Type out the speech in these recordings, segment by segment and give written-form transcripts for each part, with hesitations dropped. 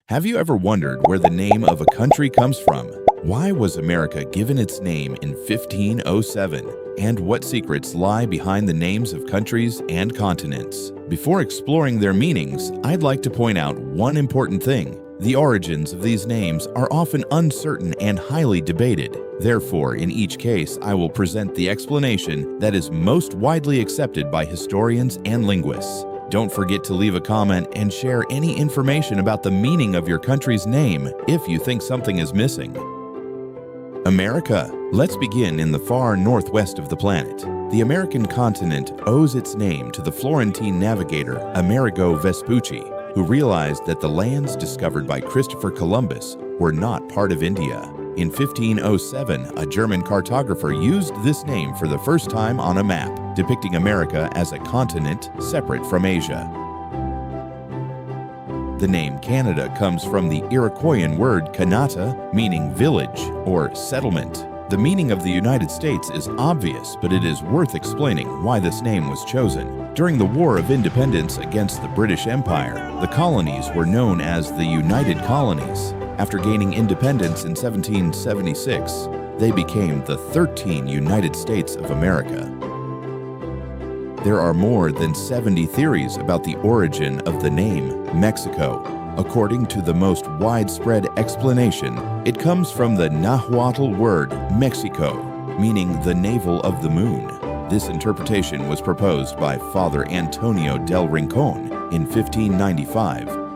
Have you ever wondered where the name of a country comes from? Why was America given its name in 1507? And what secrets lie behind the names of countries and continents? Before exploring their meanings, I'd like to point out one important thing. The origins of these names are often uncertain and highly debated. Therefore, in each case, I will present the explanation that is most widely accepted by historians and linguists. Don't forget to leave a comment and share any information about the meaning of your country's name if you think something is missing. America. Let's begin in the far northwest of the planet. The American continent owes its name to the Florentine navigator Amerigo Vespucci, who realized that the lands discovered by Christopher Columbus were not part of India. In 1507, a German cartographer used this name for the first time on a map, depicting America as a continent separate from Asia. The name Canada comes from the Iroquoian word Kanata, meaning village or settlement. The meaning of the United States is obvious, but it is worth explaining why this name was chosen. During the War of Independence against the British Empire, the colonies were known as the United Colonies. After gaining independence in 1776, they became the 13 United States of America. There are more than 70 theories about the origin of the name Mexico. According to the most widespread explanation, it comes from the Nahuatl word Mexico, meaning the navel of the moon. This interpretation was proposed by Father Antonio del Rincon in 1595.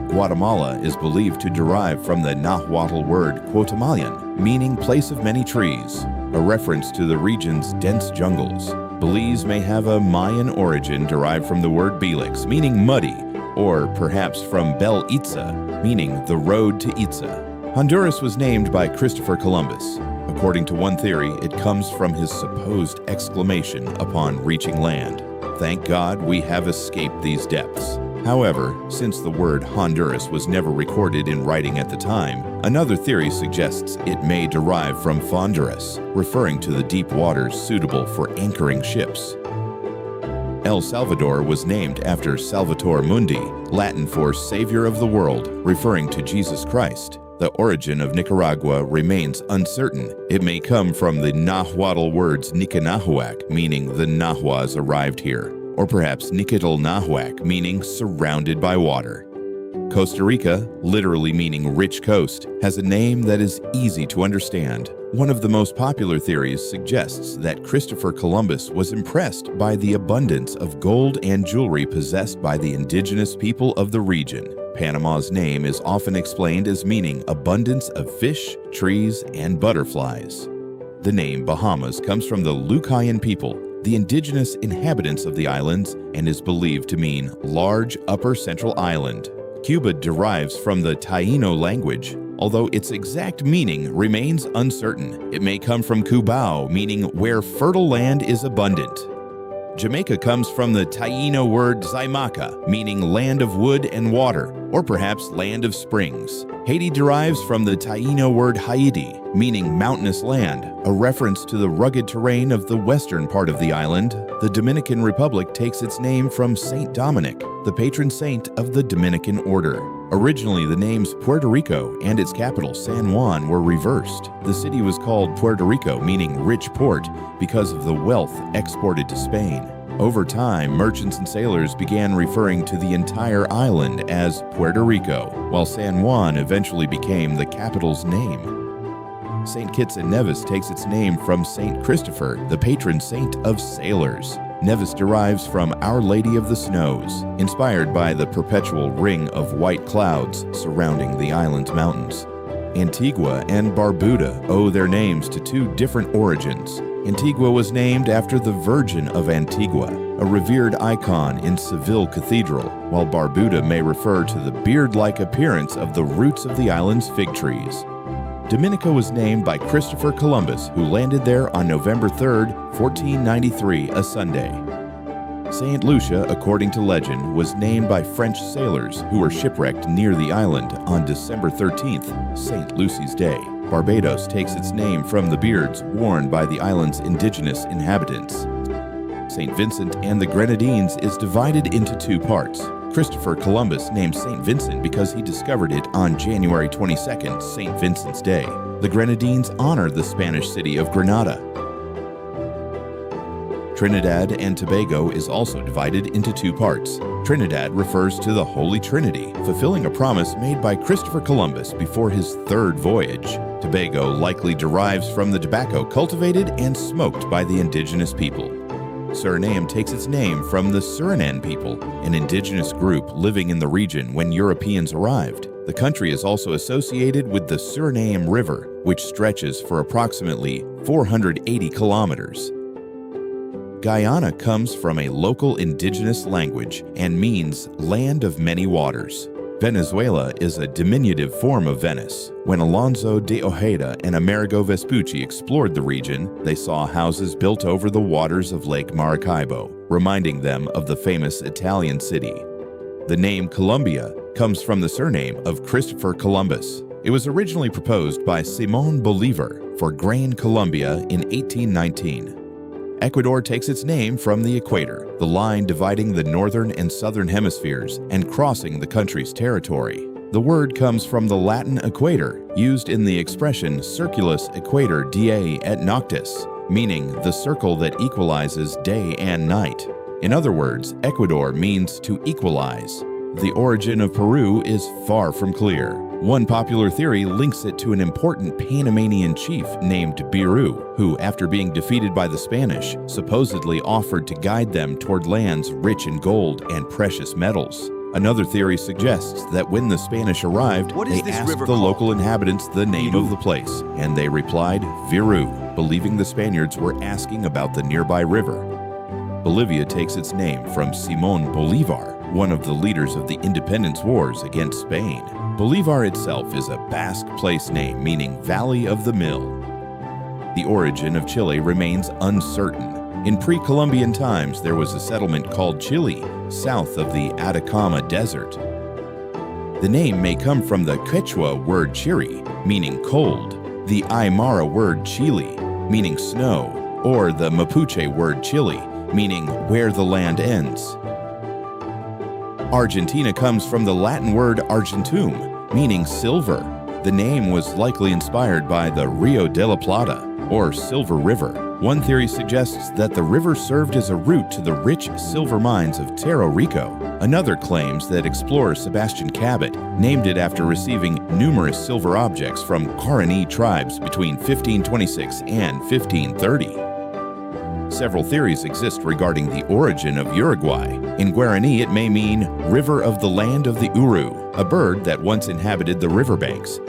Guatemala is believed to derive from the Nahuatl word Cuotamayan, meaning place of many trees, a reference to the region's dense jungles. Belize may have a Mayan origin derived from the word Belix, meaning muddy, or perhaps from Bel Itza, meaning the road to Itza. Honduras was named by Christopher Columbus. According to one theory, it comes from his supposed exclamation upon reaching land, "Thank God we have escaped these depths." However, since the word Honduras was never recorded in writing at the time, another theory suggests it may derive from Fonduras, referring to the deep waters suitable for anchoring ships. El Salvador was named after Salvator Mundi, Latin for Savior of the World, referring to Jesus Christ. The origin of Nicaragua remains uncertain. It may come from the Nahuatl words Nikanahuac, meaning the Nahuas arrived here, or perhaps Nikital Nahuac, meaning surrounded by water. Costa Rica, literally meaning rich coast, has a name that is easy to understand. One of the most popular theories suggests that Christopher Columbus was impressed by the abundance of gold and jewelry possessed by the indigenous people of the region. Panama's name is often explained as meaning abundance of fish, trees, and butterflies. The name Bahamas comes from the Lucayan people, the indigenous inhabitants of the islands, and is believed to mean large upper central island. Cuba derives from the Taíno language, although its exact meaning remains uncertain. It may come from Cubao, meaning where fertile land is abundant. Jamaica comes from the Taíno word Zaimaca, meaning land of wood and water, or perhaps land of springs. Haiti derives from the Taíno word Haiti, meaning mountainous land, a reference to the rugged terrain of the western part of the island. The Dominican Republic takes its name from Saint Dominic, the patron saint of the Dominican order. Originally, the names Puerto Rico and its capital, San Juan, were reversed. The city was called Puerto Rico, meaning rich port, because of the wealth exported to Spain. Over time, merchants and sailors began referring to the entire island as Puerto Rico, while San Juan eventually became the capital's name. St. Kitts and Nevis takes its name from St. Christopher, the patron saint of sailors. Nevis derives from Our Lady of the Snows, inspired by the perpetual ring of white clouds surrounding the island's mountains. Antigua and Barbuda owe their names to two different origins. Antigua was named after the Virgin of Antigua, a revered icon in Seville Cathedral, while Barbuda may refer to the beard-like appearance of the roots of the island's fig trees. Dominica was named by Christopher Columbus, who landed there on November 3, 1493, a Sunday. St. Lucia, according to legend, was named by French sailors who were shipwrecked near the island on December 13th, St. Lucy's Day. Barbados takes its name from the beards worn by the island's indigenous inhabitants. St. Vincent and the Grenadines is divided into two parts. Christopher Columbus named St. Vincent because he discovered it on January 22nd, St. Vincent's Day. The Grenadines honor the Spanish city of Granada. Trinidad and Tobago is also divided into two parts. Trinidad refers to the Holy Trinity, fulfilling a promise made by Christopher Columbus before his third voyage. Tobago likely derives from the tobacco cultivated and smoked by the indigenous people. Suriname takes its name from the Suriname people, an indigenous group living in the region when Europeans arrived. The country is also associated with the Suriname River, which stretches for approximately 480 kilometers. Guyana comes from a local indigenous language and means land of many waters. Venezuela is a diminutive form of Venice. When Alonso de Ojeda and Amerigo Vespucci explored the region, they saw houses built over the waters of Lake Maracaibo, reminding them of the famous Italian city. The name Colombia comes from the surname of Christopher Columbus. It was originally proposed by Simón Bolívar for Gran Colombia in 1819. Ecuador takes its name from the equator, the line dividing the northern and southern hemispheres and crossing the country's territory. The word comes from the Latin equator, used in the expression circulus equator die et noctis, meaning the circle that equalizes day and night. In other words, Ecuador means to equalize. The origin of Peru is far from clear. One popular theory links it to an important Panamanian chief named Biru, who, after being defeated by the Spanish, supposedly offered to guide them toward lands rich in gold and precious metals. Another theory suggests that when the Spanish arrived, they asked the local inhabitants the name of the place, and they replied, Viru, believing the Spaniards were asking about the nearby river. Bolivia takes its name from Simón Bolívar, one of the leaders of the independence wars against Spain. Bolívar itself is a Basque place name meaning Valley of the Mill. The origin of Chile remains uncertain. In pre-Columbian times, there was a settlement called Chile, south of the Atacama Desert. The name may come from the Quechua word chiri, meaning cold, the Aymara word Chile, meaning snow, or the Mapuche word Chile, meaning where the land ends. Argentina comes from the Latin word argentum, meaning silver. The name was likely inspired by the Rio de la Plata, or Silver River. One theory suggests that the river served as a route to the rich silver mines of Rico. Another claims that explorer Sebastian Cabot named it after receiving numerous silver objects from Guaraní tribes between 1526 and 1530. Several theories exist regarding the origin of Uruguay. In Guarani, it may mean river of the land of the Uru, a bird that once inhabited the riverbanks.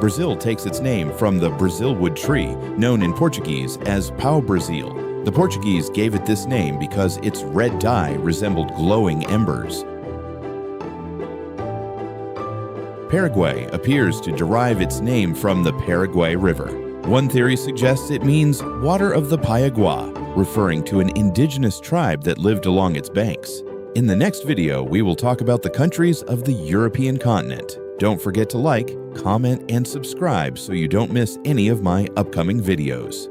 Brazil takes its name from the Brazilwood tree, known in Portuguese as pau-brasil. The Portuguese gave it this name because its red dye resembled glowing embers. Paraguay appears to derive its name from the Paraguay River. One theory suggests it means water of the Payagua, referring to an indigenous tribe that lived along its banks. In the next video, we will talk about the countries of the European continent. Don't forget to like, comment, and subscribe so you don't miss any of my upcoming videos.